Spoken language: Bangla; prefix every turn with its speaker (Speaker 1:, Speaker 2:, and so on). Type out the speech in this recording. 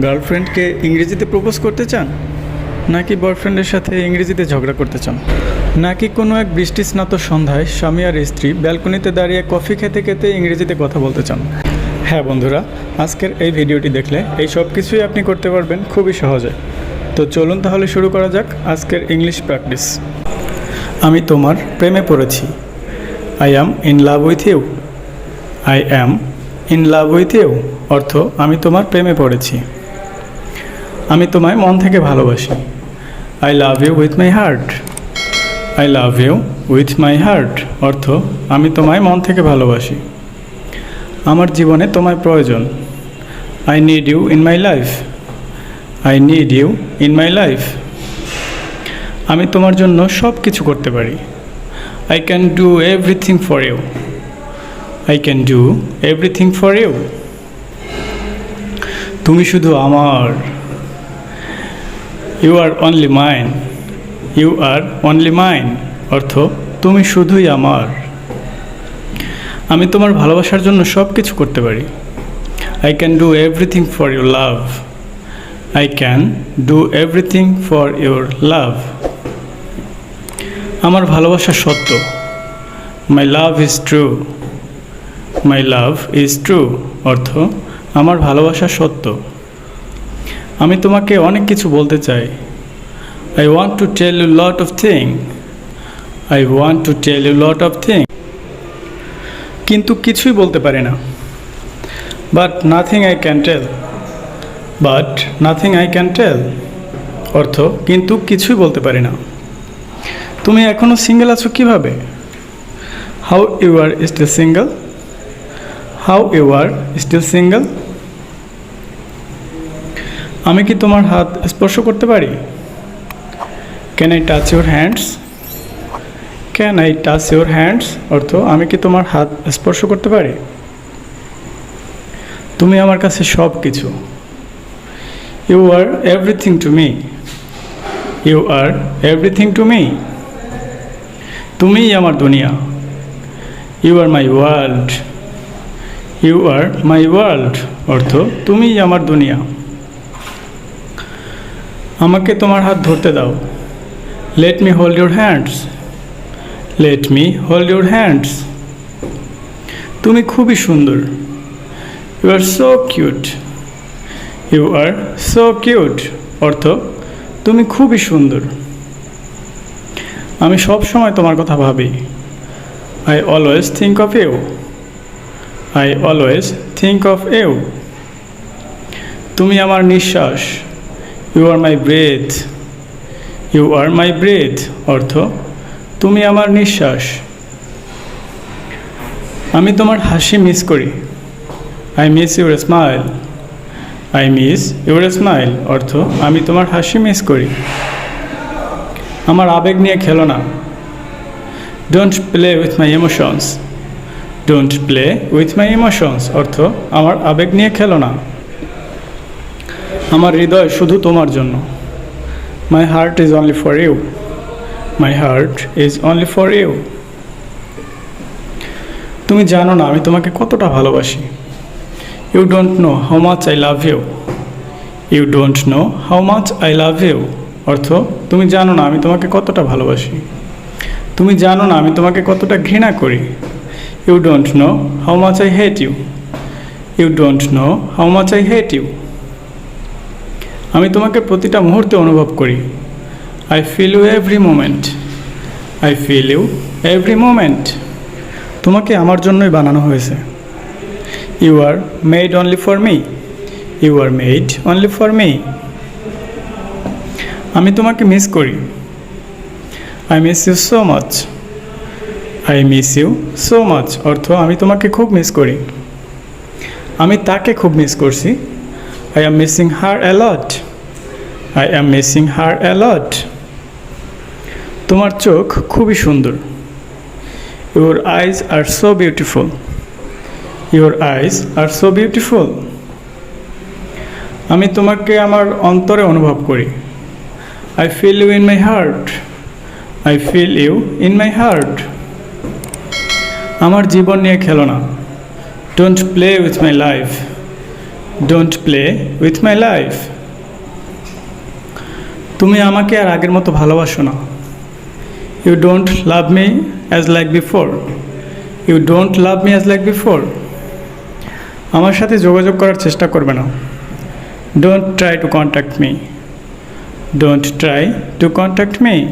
Speaker 1: গার্লফ্রেন্ডকে ইংরেজিতে প্রপোজ করতে চান, নাকি বয়ফ্রেন্ডের সাথে ইংরেজিতে ঝগড়া করতে চান, নাকি কোনো এক বৃষ্টিস্নাত সন্ধ্যায় স্বামী আর স্ত্রী ব্যালকনিতে দাঁড়িয়ে কফি খেতে খেতে ইংরেজিতে কথা বলতে চান? হ্যাঁ বন্ধুরা, আজকের এই ভিডিওটি দেখলে এই সব কিছুই আপনি করতে পারবেন খুবই সহজে। তো চলুন তাহলে শুরু করা যাক আজকের ইংলিশ প্র্যাকটিস। আমি তোমার প্রেমে পড়েছি। I am in love with you. I am in love with you অর্থ আমি তোমার প্রেমে পড়েছি। আমি তোমায় মন থেকে ভালোবাসি। I love you with my heart. I love you with my heart অর্থ আমি তোমায় মন থেকে ভালোবাসি। আমার জীবনে তোমায় প্রয়োজন। I need you in my life. I need you in my life. আমি তোমার জন্য সব কিছু করতে পারি। I can do everything for you. I can do everything for you. তুমি শুধু আমার। You are only mine. You are only mine অর্থ তুমি শুধুই আমার। আমি তোমার ভালোবাসার জন্য সব কিছু করতে পারি। I can do everything for your love. I can do everything for your love. আমার ভালোবাসা সত্য। My love is true. My love is true অর্থ আমার ভালোবাসা সত্য। আমি তোমাকে অনেক কিছু বলতে চাই। I want to tell you lot of thing. I want to tell you lot of thing কিন্তু কিছুই বলতে পারি না। But nothing I can tell. But nothing I can tell অর্থ কিন্তু কিছুই বলতে পারি না। তুমি এখনও সিঙ্গেল আছো কিভাবে? How you are still single. How you are still single. আমি কি তোমার হাত স্পর্শ করতে পারি? Can I touch your hands. Can I touch your hands অর্থ আমি কি তোমার হাত স্পর্শ করতে পারি? তুমি আমার কাছে সব কিছু। You are everything to me. You are everything to me তুমিই আমার দুনিয়া। You are my world. You are my world অর্থ তুমিই আমার দুনিয়া। আমাকে তোমার হাত ধরতে দাও। Let me hold your hands. Let me hold your hands তুমি খুবই সুন্দর। You are so cute. You are so cute অর্থ তুমি খুবই সুন্দর। আমি সব সময় তোমার কথা ভাবি। I always think of you. I always think of you তুমি আমার নিঃশ্বাস। You are my breath. You are my breath অর্থ তুমি আমার নিঃশ্বাস। আমি তোমার হাসি মিস করি। I miss your smile. I miss your smile অর্থ আমি তোমার হাসি মিস করি। আমার আবেগ নিয়ে খেলো না। Don't play with my emotions. Don't play with my emotions অর্থ আমার আবেগ নিয়ে খেলো না। আমার হৃদয় শুধু তোমার জন্য। My heart is only for you. My heart is only for you তুমি জানো না আমি তোমাকে কতটা ভালোবাসি। You don't know how much I love you. You don't know how much I love you অর্থ তুমি জানো না আমি তোমাকে কতটা ভালোবাসি। তুমি জানো না আমি তোমাকে কতটা ঘৃণা করি। You don't know how much I hate you. You don't know how much I hate you আমি তোমাকে প্রতিটা মুহূর্তে অনুভব করি। I feel you every moment. I feel you every moment তোমাকে আমার জন্যই বানানো হয়েছে। You are made only for me. You are made only for me আমি তোমাকে মিস করি। I miss you so much. I miss you so much অর্থ আমি তোমাকে খুব মিস করি। আমি তাকে খুব মিস করছি। I am missing her a lot. I am missing her a lot তোমার চোখ খুবই সুন্দর। Your eyes are so beautiful. Your eyes are so beautiful আমি তোমাকে আমার অন্তরে অনুভব করি। I feel you in my heart. I feel you in my heart আমার জীবন নিয়ে খেলো না। Don't play with my life. Don't play with my life. তুমি আমাকে আর আগের মতো ভালোবাসো না। You don't love me as like before. You don't love me as like before. আমার সাথে যোগাযোগ করার চেষ্টা করবে না। Don't try to contact me. Don't try to contact me.